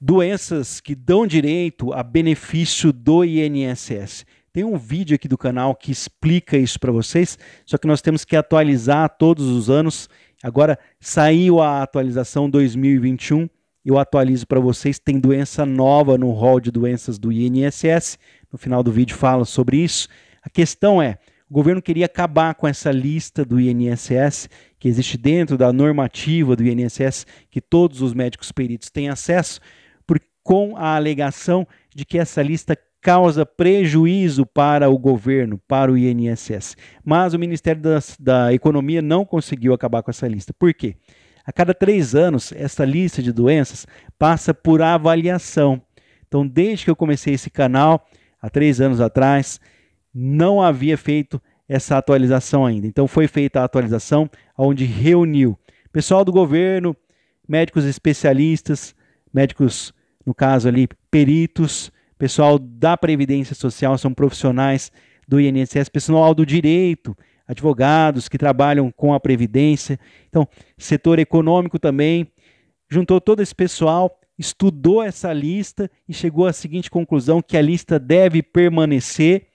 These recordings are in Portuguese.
Doenças que dão direito a benefício do INSS. Tem um vídeo aqui do canal que explica isso para vocês, só que nós temos que atualizar todos os anos. Agora saiu a atualização 2021, eu atualizo para vocês, tem doença nova no rol de doenças do INSS. No final do vídeo falo sobre isso. A questão é, o governo queria acabar com essa lista do INSS, que existe dentro da normativa do INSS, que todos os médicos peritos têm acesso, com a alegação de que essa lista causa prejuízo para o governo, para o INSS. Mas o Ministério da Economia não conseguiu acabar com essa lista. Por quê? A cada 3 anos, essa lista de doenças passa por avaliação. Então, desde que eu comecei esse canal, há 3 anos atrás, não havia feito essa atualização ainda. Então, foi feita a atualização, onde reuniu pessoal do governo, médicos especialistas, médicos, no caso ali, peritos, pessoal da Previdência Social, são profissionais do INSS, pessoal do direito, advogados que trabalham com a Previdência. Então, setor econômico também, juntou todo esse pessoal, estudou essa lista e chegou à seguinte conclusão, que a lista deve permanecer.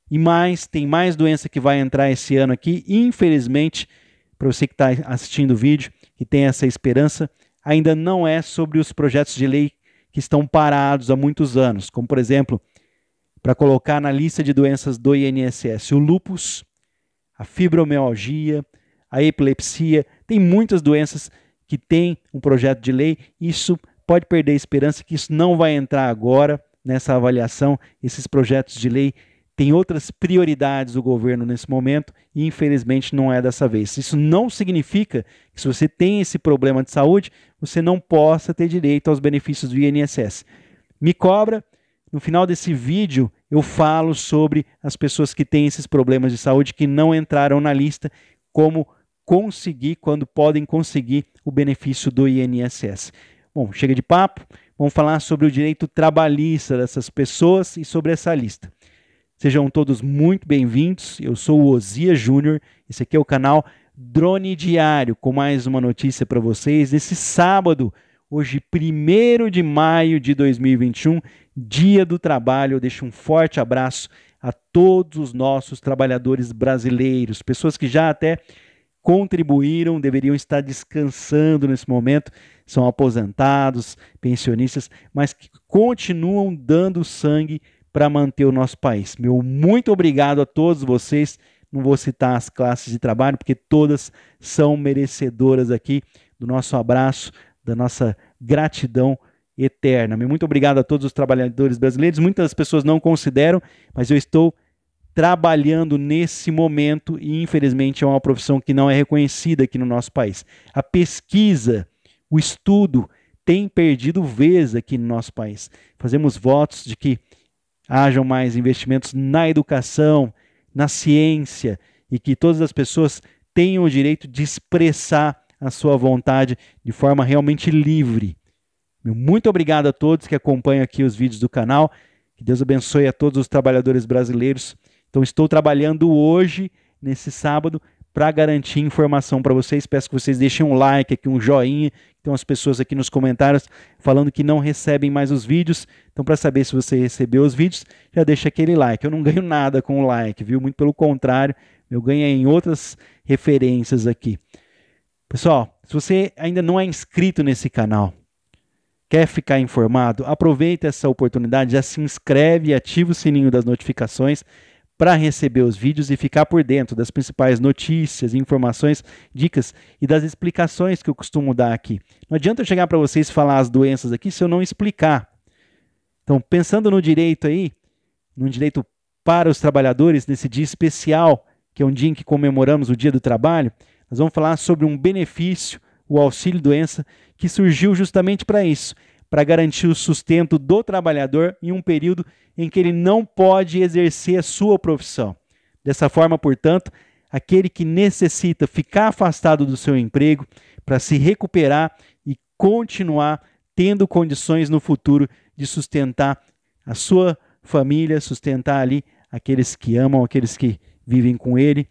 E mais, tem mais doença que vai entrar esse ano aqui. Infelizmente, para você que está assistindo o vídeo, que tem essa esperança, ainda não é sobre os projetos de lei que estão parados há muitos anos, como por exemplo, para colocar na lista de doenças do INSS, o lúpus, a fibromialgia, a epilepsia, tem muitas doenças que tem um projeto de lei, isso pode perder a esperança que isso não vai entrar agora nessa avaliação, esses projetos de lei têm outras prioridades do governo nesse momento e infelizmente não é dessa vez. Isso não significa que se você tem esse problema de saúde, você não possa ter direito aos benefícios do INSS. Me cobra, no final desse vídeo eu falo sobre as pessoas que têm esses problemas de saúde que não entraram na lista, como conseguir, quando podem conseguir o benefício do INSS. Bom, chega de papo, vamos falar sobre o direito trabalhista dessas pessoas e sobre essa lista. Sejam todos muito bem-vindos, eu sou o Osias Júnior, esse aqui é o canal Drone Diário, com mais uma notícia para vocês. Nesse sábado, hoje 1º de maio de 2021, Dia do Trabalho, eu deixo um forte abraço a todos os nossos trabalhadores brasileiros, pessoas que já até contribuíram, deveriam estar descansando nesse momento, são aposentados, pensionistas, mas que continuam dando sangue para manter o nosso país. Meu muito obrigado a todos vocês. Não vou citar as classes de trabalho, porque todas são merecedoras aqui do nosso abraço, da nossa gratidão eterna. Meu muito obrigado a todos os trabalhadores brasileiros. Muitas pessoas não consideram, mas eu estou trabalhando nesse momento e infelizmente é uma profissão que não é reconhecida aqui no nosso país. A pesquisa, o estudo tem perdido vez aqui no nosso país. Fazemos votos de que hajam mais investimentos na educação, na ciência e que todas as pessoas tenham o direito de expressar a sua vontade de forma realmente livre. Muito obrigado a todos que acompanham aqui os vídeos do canal. Que Deus abençoe a todos os trabalhadores brasileiros. Então estou trabalhando hoje, nesse sábado, para garantir informação para vocês. Peço que vocês deixem um like aqui, um joinha. Tem umas pessoas aqui nos comentários falando que não recebem mais os vídeos. Então, para saber se você recebeu os vídeos, já deixa aquele like. Eu não ganho nada com o like, viu? Muito pelo contrário, eu ganho em outras referências aqui. Pessoal, se você ainda não é inscrito nesse canal, quer ficar informado, aproveita essa oportunidade, já se inscreve e ativa o sininho das notificações para receber os vídeos e ficar por dentro das principais notícias, informações, dicas e das explicações que eu costumo dar aqui. Não adianta eu chegar para vocês e falar as doenças aqui se eu não explicar. Então, pensando no direito aí, no direito para os trabalhadores, nesse dia especial, que é um dia em que comemoramos o Dia do Trabalho, nós vamos falar sobre um benefício, o auxílio-doença, que surgiu justamente para isso, para garantir o sustento do trabalhador em um período em que ele não pode exercer a sua profissão. Dessa forma, portanto, aquele que necessita ficar afastado do seu emprego para se recuperar e continuar tendo condições no futuro de sustentar a sua família, sustentar ali aqueles que amam, aqueles que vivem com ele.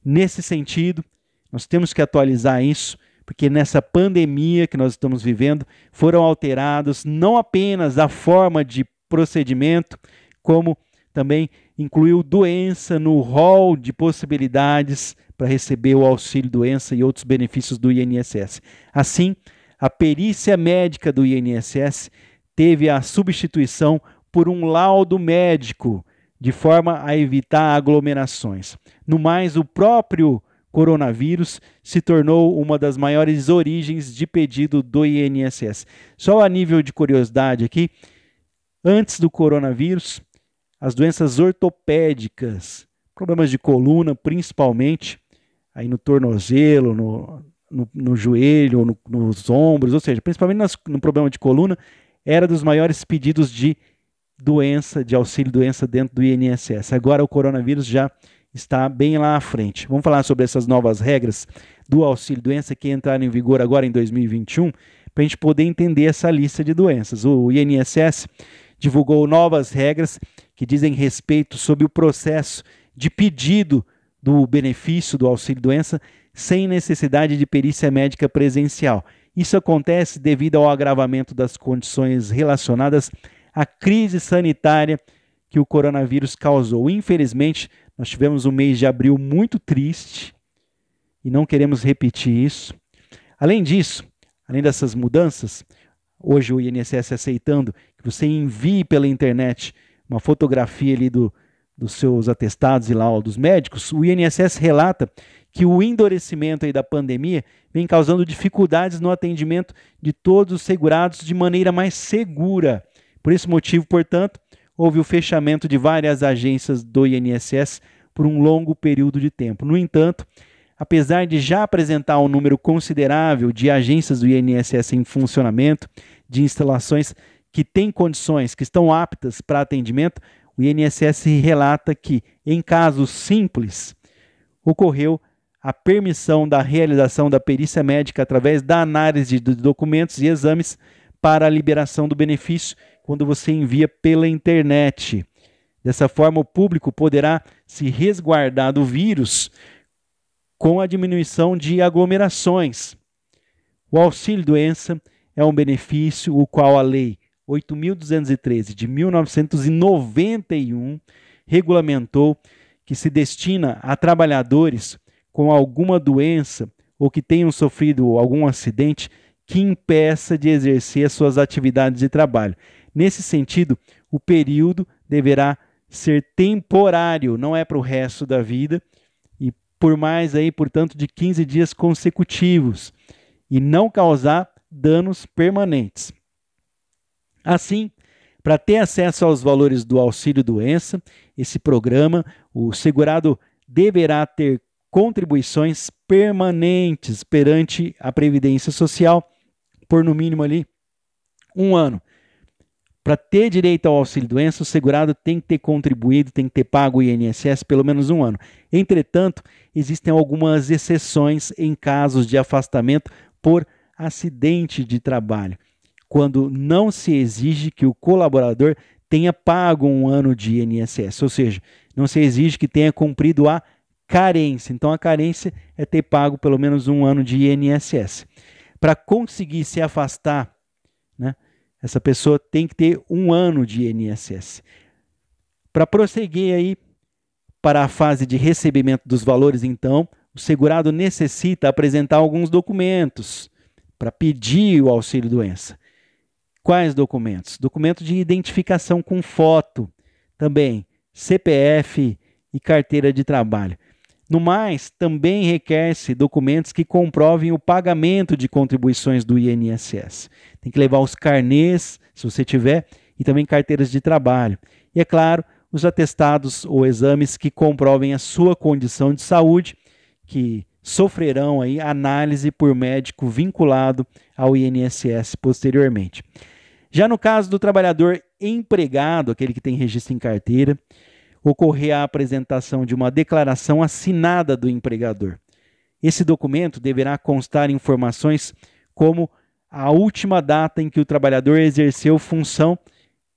Nesse sentido, nós temos que atualizar isso, porque nessa pandemia que nós estamos vivendo, foram alterados não apenas a forma de procedimento, como também incluiu doença no rol de possibilidades para receber o auxílio-doença e outros benefícios do INSS. Assim, a perícia médica do INSS teve a substituição por um laudo médico, de forma a evitar aglomerações. No mais, o próprio coronavírus se tornou uma das maiores origens de pedido do INSS. Só a nível de curiosidade aqui, antes do coronavírus, as doenças ortopédicas, problemas de coluna principalmente, aí no tornozelo, no joelho, nos ombros, ou seja, principalmente no problema de coluna, era dos maiores pedidos de doença, de auxílio-doença dentro do INSS. Agora o coronavírus já está bem lá à frente. Vamos falar sobre essas novas regras do auxílio-doença que entraram em vigor agora em 2021, para a gente poder entender essa lista de doenças. O INSS divulgou novas regras que dizem respeito sobre o processo de pedido do benefício do auxílio-doença sem necessidade de perícia médica presencial. Isso acontece devido ao agravamento das condições relacionadas à crise sanitária que o coronavírus causou. Infelizmente, nós tivemos um mês de abril muito triste e não queremos repetir isso. Além disso, além dessas mudanças, hoje o INSS aceitando que você envie pela internet uma fotografia ali dos seus atestados e laudos médicos, o INSS relata que o endurecimento aí da pandemia vem causando dificuldades no atendimento de todos os segurados de maneira mais segura. Por esse motivo, portanto, houve o fechamento de várias agências do INSS por um longo período de tempo. No entanto, apesar de já apresentar um número considerável de agências do INSS em funcionamento, de instalações que têm condições, que estão aptas para atendimento, o INSS relata que, em casos simples, ocorreu a permissão da realização da perícia médica através da análise de documentos e exames para a liberação do benefício quando você envia pela internet. Dessa forma, o público poderá se resguardar do vírus com a diminuição de aglomerações. O auxílio-doença é um benefício o qual a Lei 8.213 de 1991 regulamentou que se destina a trabalhadores com alguma doença ou que tenham sofrido algum acidente que impeça de exercer as suas atividades de trabalho. Nesse sentido, o período deverá ser temporário, não é para o resto da vida, e por mais aí, portanto, de 15 dias consecutivos, e não causar danos permanentes. Assim, para ter acesso aos valores do auxílio-doença, esse programa, o segurado deverá ter contribuições permanentes perante a Previdência Social por no mínimo ali 1 ano. Para ter direito ao auxílio-doença, o segurado tem que ter contribuído, tem que ter pago o INSS pelo menos 1 ano. Entretanto, existem algumas exceções em casos de afastamento por acidente de trabalho, quando não se exige que o colaborador tenha pago 1 ano de INSS, ou seja, não se exige que tenha cumprido a carência. Então, a carência é ter pago pelo menos 1 ano de INSS. Para conseguir se afastar, né, essa pessoa tem que ter 1 ano de INSS. Para prosseguir aí para a fase de recebimento dos valores, então, o segurado necessita apresentar alguns documentos para pedir o auxílio-doença. Quais documentos? Documento de identificação com foto, também CPF e carteira de trabalho. No mais, também requer-se documentos que comprovem o pagamento de contribuições do INSS. Tem que levar os carnês, se você tiver, e também carteiras de trabalho. E, é claro, os atestados ou exames que comprovem a sua condição de saúde, que sofrerão aí análise por médico vinculado ao INSS posteriormente. Já no caso do trabalhador empregado, aquele que tem registro em carteira, ocorrer a apresentação de uma declaração assinada do empregador. Esse documento deverá constar informações como a última data em que o trabalhador exerceu função,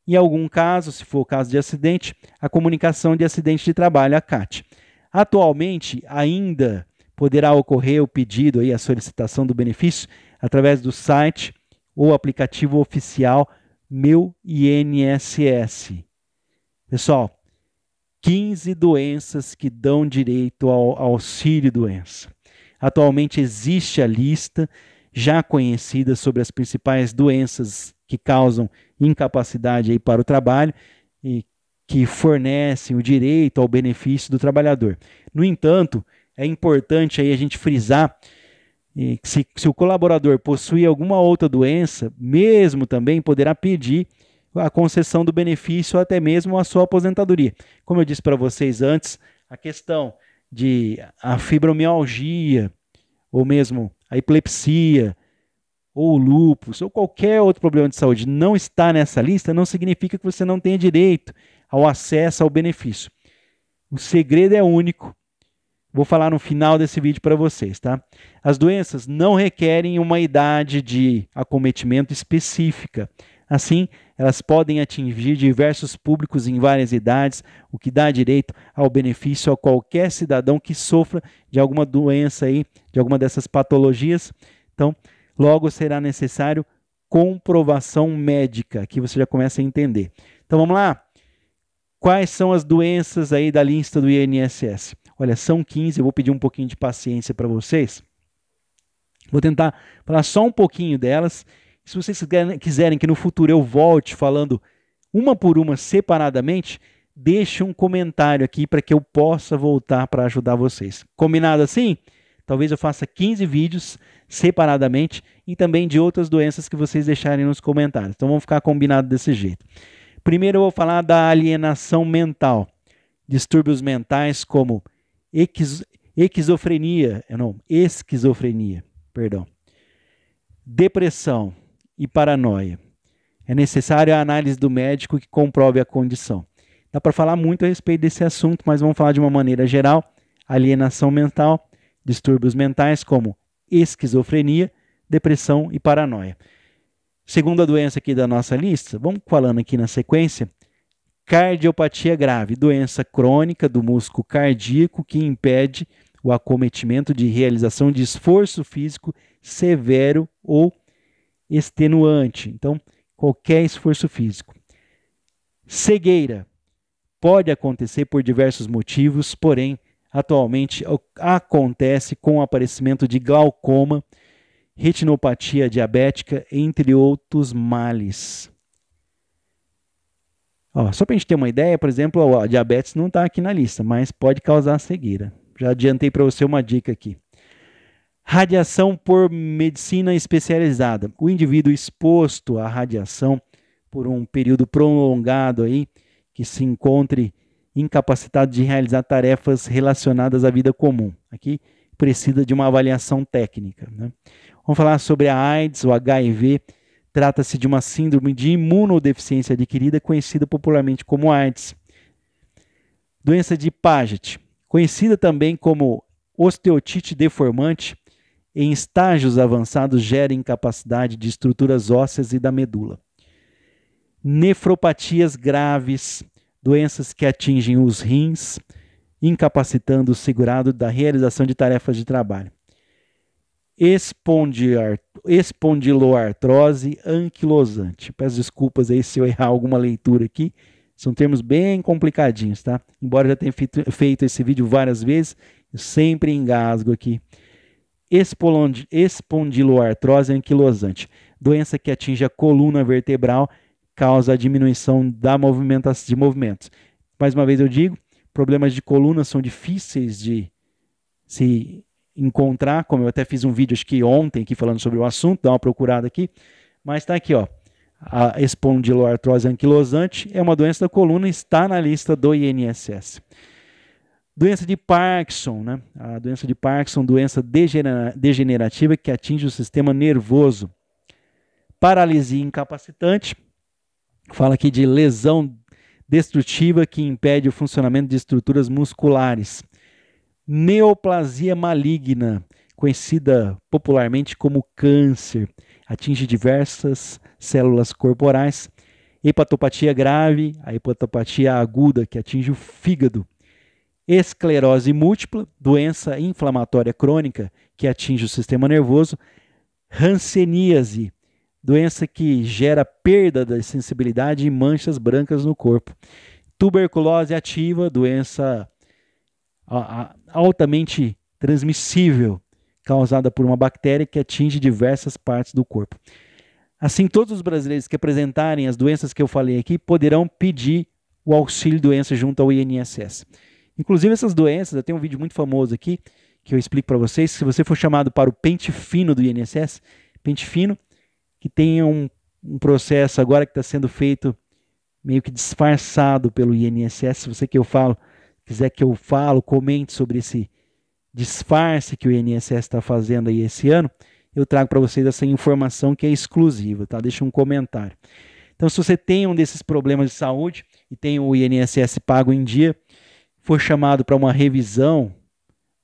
em algum caso, se for o caso de acidente, a comunicação de acidente de trabalho, a CAT. Atualmente, ainda poderá ocorrer o pedido, aí, a solicitação do benefício, através do site ou aplicativo oficial Meu INSS. Pessoal, 15 doenças que dão direito ao auxílio-doença. Atualmente existe a lista já conhecida sobre as principais doenças que causam incapacidade aí para o trabalho e que fornecem o direito ao benefício do trabalhador. No entanto, é importante aí a gente frisar que se o colaborador possui alguma outra doença, mesmo também poderá pedir a concessão do benefício ou até mesmo a sua aposentadoria. Como eu disse para vocês antes, a questão de a fibromialgia, ou mesmo a epilepsia, ou o lúpus, ou qualquer outro problema de saúde não está nessa lista, não significa que você não tenha direito ao acesso ao benefício. O segredo é único. Vou falar no final desse vídeo para vocês, tá? As doenças não requerem uma idade de acometimento específica. Assim, elas podem atingir diversos públicos em várias idades, o que dá direito ao benefício a qualquer cidadão que sofra de alguma doença aí, de alguma dessas patologias. Então, logo será necessário comprovação médica, aqui você já começa a entender. Então, vamos lá? Quais são as doenças aí da lista do INSS? Olha, são 15, eu vou pedir um pouquinho de paciência para vocês. Vou tentar falar só um pouquinho delas. Se vocês quiserem que no futuro eu volte falando uma por uma separadamente, deixe um comentário aqui para que eu possa voltar para ajudar vocês. Combinado assim? Talvez eu faça 15 vídeos separadamente e também de outras doenças que vocês deixarem nos comentários. Então vamos ficar combinado desse jeito. Primeiro eu vou falar da alienação mental. Distúrbios mentais como esquizofrenia, depressão e paranoia. É necessária a análise do médico que comprove a condição. Dá para falar muito a respeito desse assunto, mas vamos falar de uma maneira geral. Alienação mental, distúrbios mentais como esquizofrenia, depressão e paranoia. Segunda doença aqui da nossa lista, vamos falando aqui na sequência, cardiopatia grave, doença crônica do músculo cardíaco que impede o acometimento de realização de esforço físico severo ou extenuante. Então, qualquer esforço físico. Cegueira pode acontecer por diversos motivos, porém, atualmente acontece com o aparecimento de glaucoma, retinopatia diabética, entre outros males. Só para a gente ter uma ideia, por exemplo, a diabetes não está aqui na lista, mas pode causar cegueira. Já adiantei para você uma dica aqui. Radiação por medicina especializada. O indivíduo exposto à radiação por um período prolongado aí, que se encontre incapacitado de realizar tarefas relacionadas à vida comum. Aqui precisa de uma avaliação técnica, né? Vamos falar sobre a AIDS, o HIV. Trata-se de uma síndrome de imunodeficiência adquirida, conhecida popularmente como AIDS. Doença de Paget, conhecida também como osteotite deformante, em estágios avançados gera incapacidade de estruturas ósseas e da medula. Nefropatias graves, doenças que atingem os rins, incapacitando o segurado da realização de tarefas de trabalho. Espondiloartrose anquilosante. Peço desculpas aí se eu errar alguma leitura aqui. São termos bem complicadinhos, tá? Embora eu já tenha feito esse vídeo várias vezes, eu sempre engasgo aqui. Espondiloartrose anquilosante. Doença que atinge a coluna vertebral, causa a diminuição da movimentação de movimentos. Mais uma vez eu digo, problemas de coluna são difíceis de se encontrar, como eu até fiz um vídeo acho que ontem aqui falando sobre o assunto, dá uma procurada aqui, mas está aqui, ó. A espondiloartrose anquilosante é uma doença da coluna, está na lista do INSS. Doença de Parkinson, né? A doença de Parkinson, doença degenerativa que atinge o sistema nervoso. Paralisia incapacitante, fala aqui de lesão destrutiva que impede o funcionamento de estruturas musculares. Neoplasia maligna, conhecida popularmente como câncer, atinge diversas células corporais. Hepatopatia grave, a hepatopatia aguda, que atinge o fígado. esclerose múltipla, doença inflamatória crônica que atinge o sistema nervoso, hanseníase, doença que gera perda da sensibilidade e manchas brancas no corpo, tuberculose ativa, doença altamente transmissível, causada por uma bactéria que atinge diversas partes do corpo. Assim, todos os brasileiros que apresentarem as doenças que eu falei aqui poderão pedir o auxílio-doença junto ao INSS. Inclusive, essas doenças, eu tenho um vídeo muito famoso aqui, que eu explico para vocês, se você for chamado para o pente fino do INSS, pente fino, que tem um processo agora que está sendo feito meio que disfarçado pelo INSS, se você quiser que eu falo, comente sobre esse disfarce que o INSS está fazendo aí esse ano, eu trago para vocês essa informação que é exclusiva, tá? Deixa um comentário. Então, se você tem um desses problemas de saúde e tem o INSS pago em dia, for chamado para uma revisão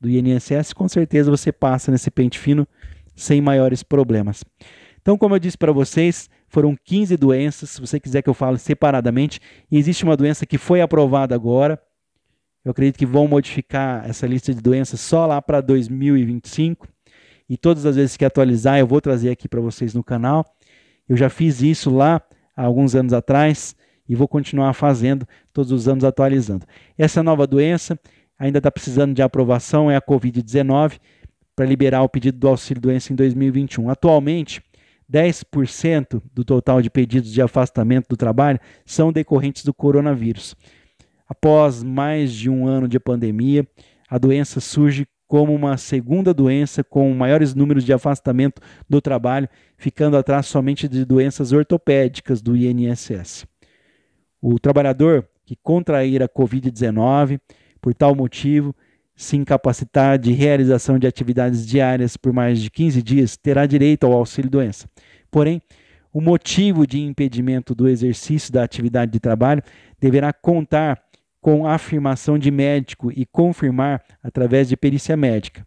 do INSS, com certeza você passa nesse pente fino sem maiores problemas. Então, como eu disse para vocês, foram 15 doenças, se você quiser que eu fale separadamente, e existe uma doença que foi aprovada agora, eu acredito que vão modificar essa lista de doenças só lá para 2025, e todas as vezes que atualizar eu vou trazer aqui para vocês no canal. Eu já fiz isso lá há alguns anos atrás, e vou continuar fazendo todos os anos atualizando. Essa nova doença ainda está precisando de aprovação, é a Covid-19, para liberar o pedido do auxílio-doença em 2021. Atualmente, 10% do total de pedidos de afastamento do trabalho são decorrentes do coronavírus. Após mais de um ano de pandemia, a doença surge como uma segunda doença com maiores números de afastamento do trabalho, ficando atrás somente de doenças ortopédicas do INSS. O trabalhador que contrair a Covid-19, por tal motivo, se incapacitar de realização de atividades diárias por mais de 15 dias, terá direito ao auxílio-doença. Porém, o motivo de impedimento do exercício da atividade de trabalho deverá contar com a afirmação de médico e confirmar através de perícia médica.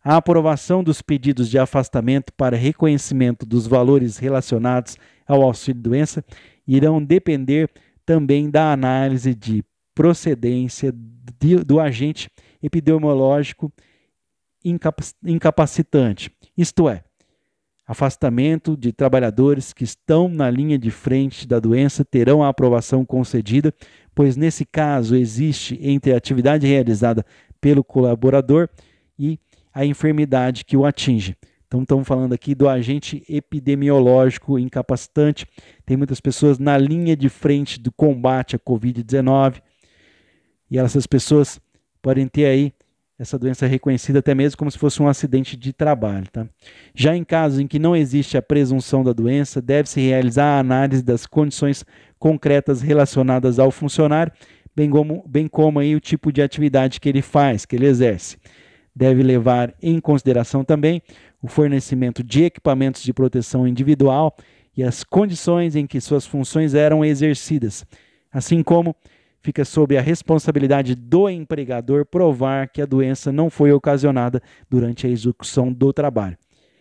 A aprovação dos pedidos de afastamento para reconhecimento dos valores relacionados ao auxílio-doença irão depender também da análise de procedência do agente epidemiológico incapacitante, isto é, afastamento de trabalhadores que estão na linha de frente da doença terão a aprovação concedida, pois nesse caso existe entre a atividade realizada pelo colaborador e a enfermidade que o atinge. Então, estamos falando aqui do agente epidemiológico incapacitante. Tem muitas pessoas na linha de frente do combate à Covid-19 e essas pessoas podem ter aí essa doença reconhecida até mesmo como se fosse um acidente de trabalho. Tá? Já em casos em que não existe a presunção da doença, deve-se realizar a análise das condições concretas relacionadas ao funcionário, bem como aí o tipo de atividade que ele faz, que ele exerce. Deve levar em consideração também o fornecimento de equipamentos de proteção individual e as condições em que suas funções eram exercidas, assim como fica sob a responsabilidade do empregador provar que a doença não foi ocasionada durante a execução do trabalho.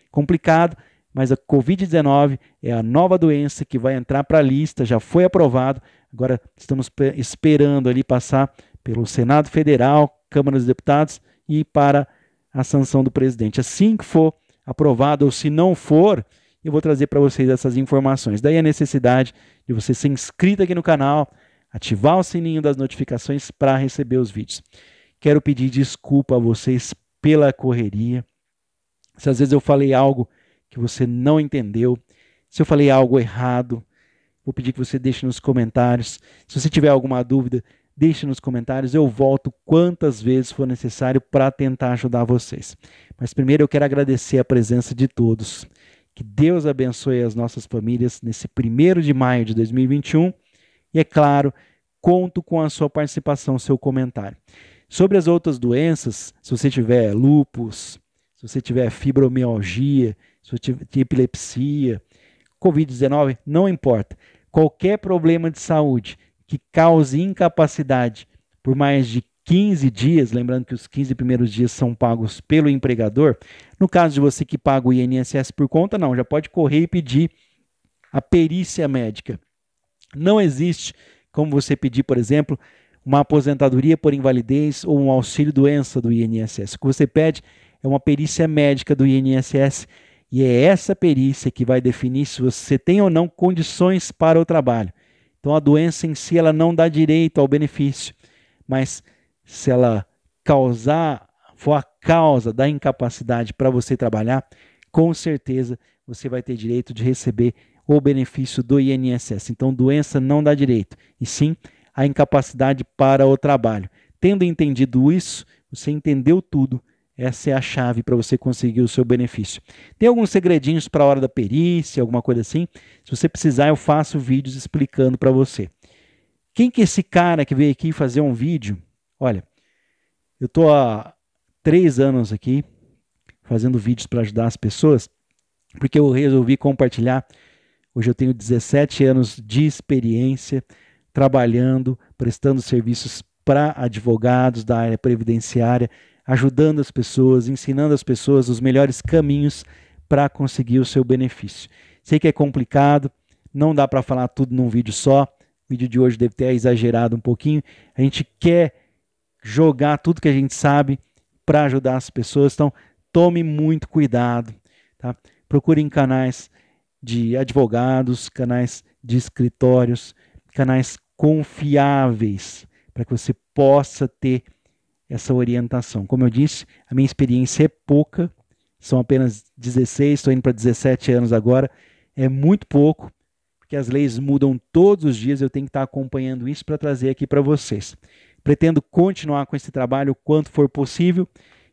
Complicado, mas a Covid-19 é a nova doença que vai entrar para a lista, já foi aprovado, agora estamos esperando ali passar pelo Senado Federal, Câmara dos Deputados e para a sanção do presidente. Assim que for aprovado, ou se não for, eu vou trazer para vocês essas informações. Daí a necessidade de você ser inscrito aqui no canal, ativar o sininho das notificações para receber os vídeos. Quero pedir desculpa a vocês pela correria. Se às vezes eu falei algo que você não entendeu, se eu falei algo errado, vou pedir que você deixe nos comentários. Se você tiver alguma dúvida, deixe nos comentários, eu volto quantas vezes for necessário para tentar ajudar vocês. Mas primeiro eu quero agradecer a presença de todos. Que Deus abençoe as nossas famílias nesse 1º de maio de 2021. E é claro, conto com a sua participação, seu comentário. Sobre as outras doenças, se você tiver lúpus, se você tiver fibromialgia, se você tiver epilepsia, Covid-19, não importa. Qualquer problema de saúde que cause incapacidade por mais de 15 dias, lembrando que os 15 primeiros dias são pagos pelo empregador, no caso de você que paga o INSS por conta, não, já pode correr e pedir a perícia médica. Não existe como você pedir, por exemplo, uma aposentadoria por invalidez ou um auxílio-doença do INSS. O que você pede é uma perícia médica do INSS e é essa perícia que vai definir se você tem ou não condições para o trabalho. Então a doença em si ela não dá direito ao benefício, mas se ela for a causa da incapacidade para você trabalhar, com certeza você vai ter direito de receber o benefício do INSS. Então doença não dá direito, e sim a incapacidade para o trabalho. Tendo entendido isso, você entendeu tudo. Essa é a chave para você conseguir o seu benefício. Tem alguns segredinhos para a hora da perícia, alguma coisa assim? Se você precisar, eu faço vídeos explicando para você. Quem que é esse cara que veio aqui fazer um vídeo? Olha, eu estou há 3 anos aqui fazendo vídeos para ajudar as pessoas, porque eu resolvi compartilhar. Hoje eu tenho 17 anos de experiência trabalhando, prestando serviços para advogados da área previdenciária, ajudando as pessoas, ensinando as pessoas os melhores caminhos para conseguir o seu benefício. Sei que é complicado, não dá para falar tudo num vídeo só. O vídeo de hoje deve ter exagerado um pouquinho. A gente quer jogar tudo que a gente sabe para ajudar as pessoas, então tome muito cuidado, tá? Procure em canais de advogados, canais de escritórios, canais confiáveis, para que você possa ter essa orientação. Como eu disse, a minha experiência é pouca, são apenas 16, estou indo para 17 anos agora, é muito pouco, porque as leis mudam todos os dias, eu tenho que estar acompanhando isso para trazer aqui para vocês. Pretendo continuar com esse trabalho o quanto for possível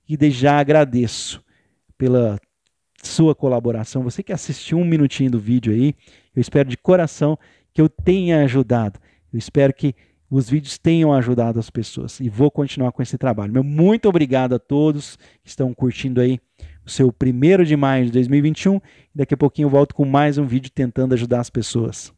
e desde já agradeço pela sua colaboração. Você que assistiu um minutinho do vídeo aí, eu espero de coração que eu tenha ajudado. Eu espero que os vídeos tenham ajudado as pessoas e vou continuar com esse trabalho. Meu muito obrigado a todos que estão curtindo aí o seu 1º de maio de 2021. Daqui a pouquinho eu volto com mais um vídeo tentando ajudar as pessoas.